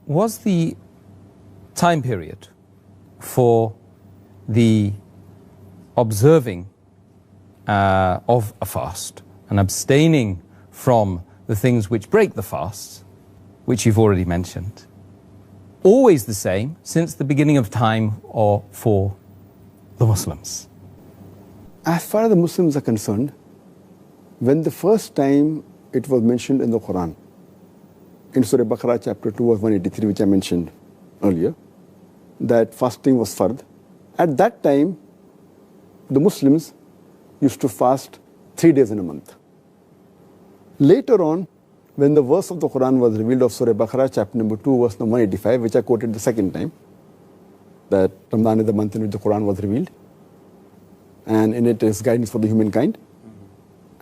was the time period for the observing of a fast and abstaining from the things which break the fast, which you've already mentioned, always the same since the beginning of time or for the Muslims? As far as the Muslims are concerned, when the first time it was mentioned in the Quran, in Surah Baqarah chapter 2 verse 183, which I mentioned earlier, that fasting was fard, at that time the Muslims used to fast 3 days in a month. Later on, when the verse of the Quran was revealed of Surah Baqarah chapter number 2 verse number 185, which I quoted the second time, that Ramadan is the month in which the Quran was revealed, and in it is guidance for the humankind,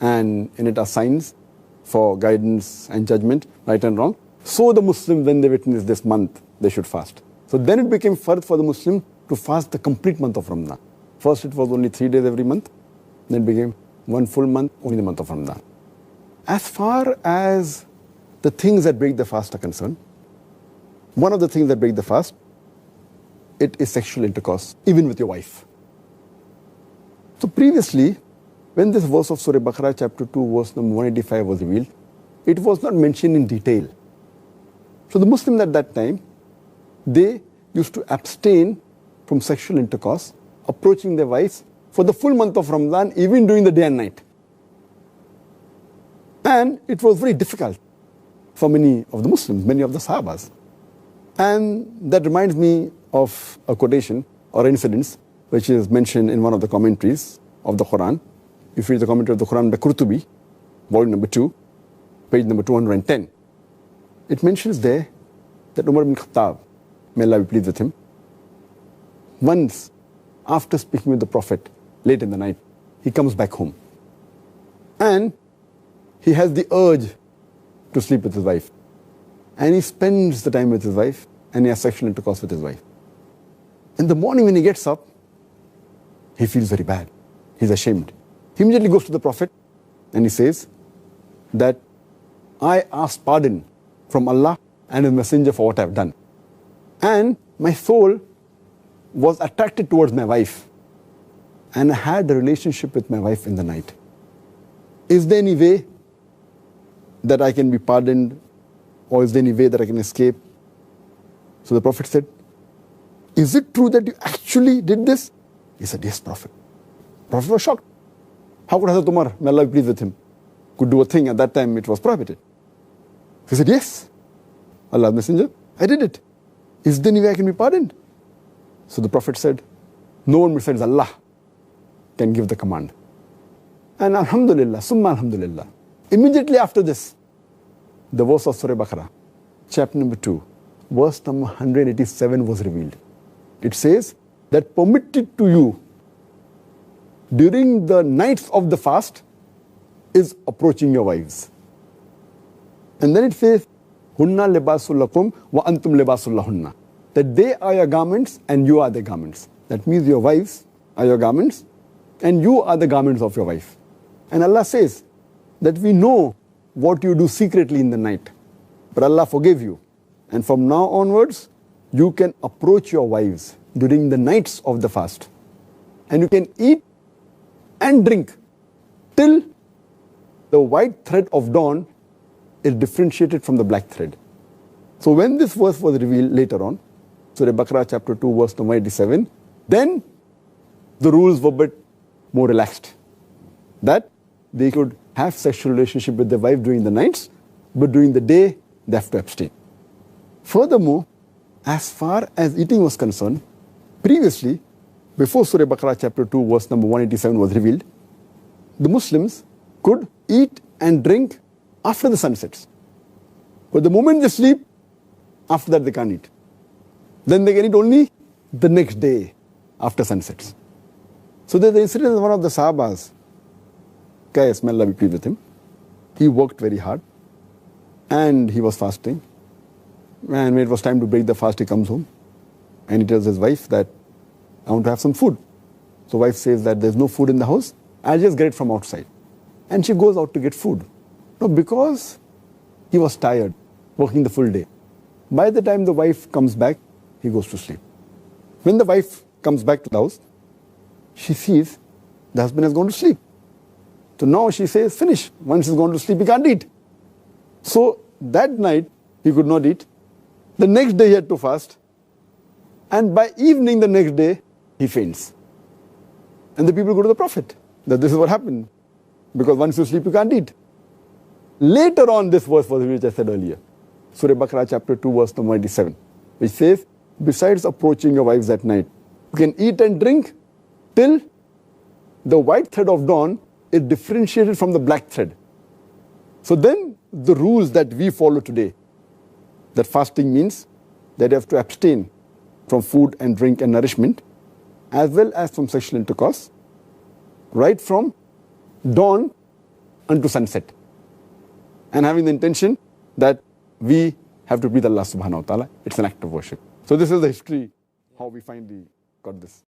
and in it are signs for guidance and judgment, right and wrong. So the Muslims, when they witness this month, they should fast. So then it became fard for the Muslim to fast the complete month of Ramadan. First it was only 3 days every month, then it became 1 full month, only the month of Ramadan. As far as the things that break the fast are concerned, one of the things that break the fast, it is sexual intercourse, even with your wife. So previously, when this verse of Surah Baqarah chapter 2 verse number 185 was revealed, it was not mentioned in detail. So the Muslims at that time, they used to abstain from sexual intercourse, approaching their wives for the full month of Ramadan, even during the day and night. And it was very difficult for many of the Muslims, many of the Sahabas. And that reminds me of a quotation or incident which is mentioned in one of the commentaries of the Quran. If you read the commentary of the Quran by Qurtubi, volume number 2, page number 210, it mentions there that Umar ibn Khattab, may Allah be pleased with him, once after speaking with the Prophet late in the night, he comes back home. And he has the urge to sleep with his wife. And he spends the time with his wife and he has sexual intercourse with his wife. In the morning when he gets up, he feels very bad. He's ashamed. He immediately goes to the Prophet and he says that I ask pardon from Allah and His Messenger for what I've done. And my soul was attracted towards my wife and I had a relationship with my wife in the night. Is there any way that I can be pardoned, or is there any way that I can escape? So the Prophet said, is it true that you actually did this? He said, yes, Prophet. Prophet was shocked. How could Hazrat Umar, may Allah be pleased with him, could do a thing at that time it was prohibited? He said, yes, Allah's Messenger, I did it. Is there any way I can be pardoned? So the Prophet said, no one besides Allah can give the command. And alhamdulillah, summa alhamdulillah, immediately after this, the verse of Surah Baqarah, chapter number 2, verse number 187 was revealed. It says that permitted to you during the nights of the fast is approaching your wives. And then it says, Hunna libasul lakum wa antum libasul lahunna. That they are your garments and you are their garments. That means your wives are your garments and you are the garments of your wife. And Allah says that we know what you do secretly in the night, but Allah forgave you. And from now onwards, you can approach your wives during the nights of the fast. And you can eat and drink till the white thread of dawn is differentiated from the black thread. So when this verse was revealed later on, Surah Baqarah chapter 2 verse number 87, then the rules were a bit more relaxed. That they could have sexual relationship with their wife during the nights, but during the day they have to abstain. Furthermore, as far as eating was concerned, previously, before Surah Baqarah chapter 2 verse number 187 was revealed, the Muslims could eat and drink after the sun sets. But the moment they sleep, after that they can't eat. Then they can eat only the next day after sunsets. So there's the incident of one of the Sahabas, Qais, may Allah be pleased with him. He worked very hard and he was fasting. And when it was time to break the fast, he comes home and he tells his wife that I want to have some food. So wife says that there's no food in the house, I'll just get it from outside. And she goes out to get food. No, because he was tired, working the full day. By the time the wife comes back, he goes to sleep. When the wife comes back to the house, she sees the husband has gone to sleep. So now she says, finish. Once he's gone to sleep, he can't eat. So that night, he could not eat. The next day, he had to fast. And by evening the next day, he faints. And the people go to the Prophet, that this is what happened. Because once you sleep, you can't eat. Later on, this verse was which I said earlier. Surah Baqarah chapter 2, verse number 87, which says, besides approaching your wives at night, you can eat and drink till the white thread of dawn is differentiated from the black thread. So then the rules that we follow today, that fasting means that you have to abstain from food and drink and nourishment, as well as from sexual intercourse, right from dawn unto sunset. And having the intention that we have to breathe Allah subhanahu wa ta'ala. It's an act of worship. So this is the history, how we finally got this.